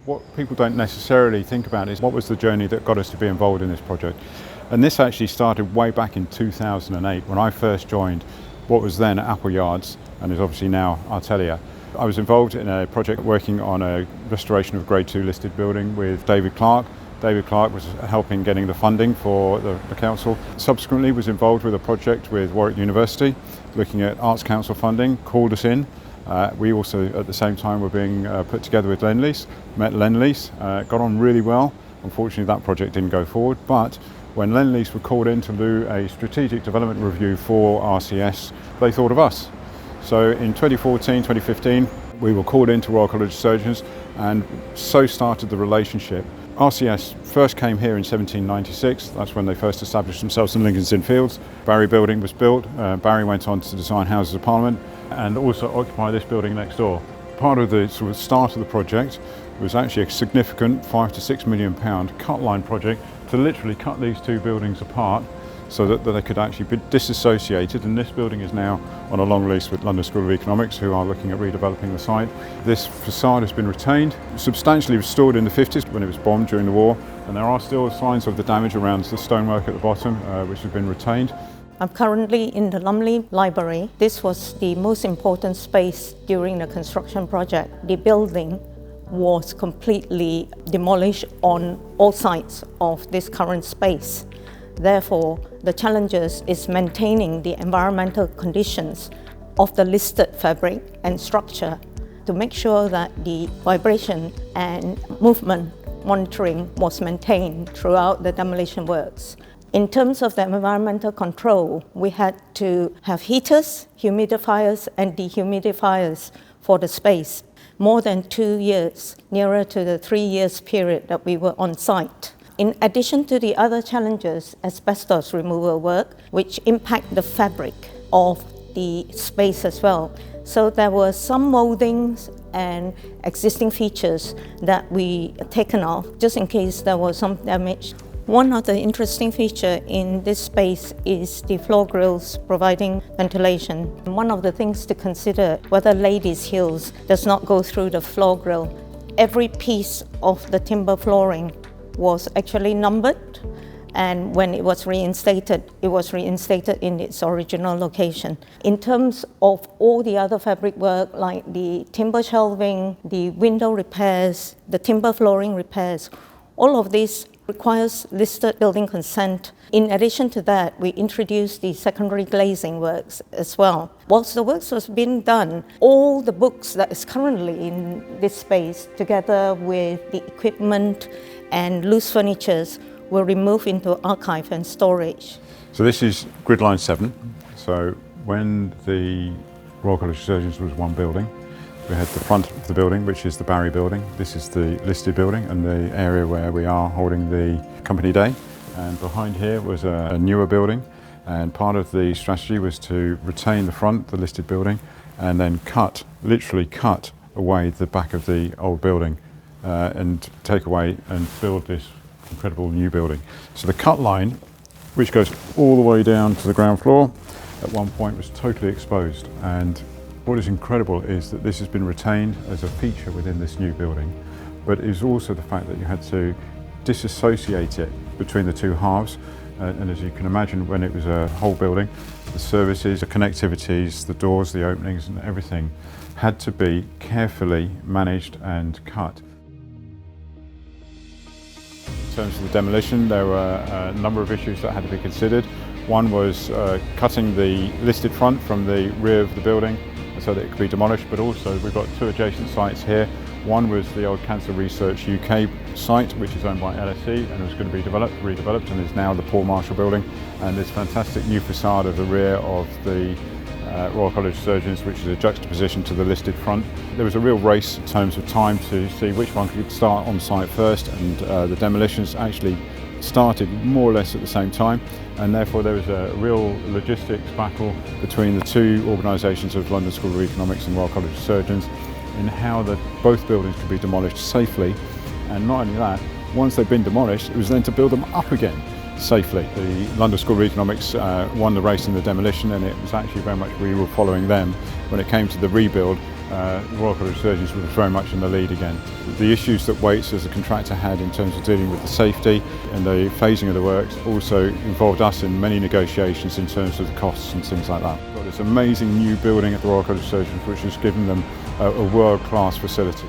what people don't necessarily think about is what was the journey that got us to be involved in this project. And this actually started way back in 2008 when I first joined what was then Apple Yards and is obviously now Artelia. I was involved in a project working on a restoration of Grade 2 listed building with David Clark. David Clark was helping getting the funding for the council. Subsequently was involved with a project with Warwick University looking at Arts Council funding, called us in. We also at the same time were being put together with Lend-Lease, met Lend-Lease, got on really well. Unfortunately that project didn't go forward, but when Lend-Lease were called in to do a strategic development review for RCS, they thought of us. So in 2014, 2015, we were called into Royal College of Surgeons, and so started the relationship. RCS first came here in 1796, that's when they first established themselves in Lincoln's Inn Fields. Barry Building was built, Barry went on to design Houses of Parliament and also occupy this building next door. Part of the sort of start of the project was actually a significant £5 to £6 million cut line project to literally cut these two buildings apart so that they could actually be disassociated, and this building is now on a long lease with London School of Economics, who are looking at redeveloping the site. This facade has been retained, substantially restored in the 50s when it was bombed during the war, and there are still signs of the damage around the stonework at the bottom, which has been retained. I'm currently in the Lumley Library. This was the most important space during the construction project. The building was completely demolished on all sides of this current space. Therefore, the challenges is maintaining the environmental conditions of the listed fabric and structure to make sure that the vibration and movement monitoring was maintained throughout the demolition works. In terms of the environmental control, we had to have heaters, humidifiers and dehumidifiers for the space. More than 2 years, nearer to the 3 years period that we were on site. In addition to the other challenges, asbestos removal work, which impact the fabric of the space as well. So there were some moldings and existing features that we taken off, just in case there was some damage. One of the interesting features in this space is the floor grills providing ventilation. One of the things to consider, whether ladies' heels does not go through the floor grill. Every piece of the timber flooring was actually numbered, and when it was reinstated in its original location. In terms of all the other fabric work, like the timber shelving, the window repairs, the timber flooring repairs, all of this requires listed building consent. In addition to that, we introduced the secondary glazing works as well. Whilst the works was being done, all the books that is currently in this space, together with the equipment and loose furnitures, were removed into archive and storage. So this is grid line 7. So when the Royal College of Surgeons was one building, we had the front of the building, which is the Barry building. This is the listed building and the area where we are holding the company day. And behind here was a newer building. And part of the strategy was to retain the front, the listed building, and then literally cut away the back of the old building and take away and build this incredible new building. So the cut line, which goes all the way down to the ground floor, at one point was totally exposed. And what is incredible is that this has been retained as a feature within this new building, but it is also the fact that you had to disassociate it between the two halves. And as you can imagine, when it was a whole building, the services, the connectivities, the doors, the openings and everything had to be carefully managed and cut. In terms of the demolition, there were a number of issues that had to be considered. One was cutting the listed front from the rear of the building so that it could be demolished, but also we've got two adjacent sites here. One was the old Cancer Research UK site, which is owned by LSE and was going to be redeveloped, and is now the Paul Marshall building. And this fantastic new facade of the rear of the Royal College of Surgeons, which is a juxtaposition to the listed front. There was a real race in terms of time to see which one could start on site first, and the demolitions actually started more or less at the same time, and therefore there was a real logistics battle between the two organisations of London School of Economics and Royal College of Surgeons in how both buildings could be demolished safely. And not only that, once they'd been demolished, it was then to build them up again safely. The London School of Economics won the race in the demolition, and it was actually very much we were following them when it came to the rebuild the Royal College of Surgeons was very much in the lead again. The issues that Waits as a contractor had in terms of dealing with the safety and the phasing of the works also involved us in many negotiations in terms of the costs and things like that. We've got this amazing new building at the Royal College of Surgeons which has given them a world-class facility.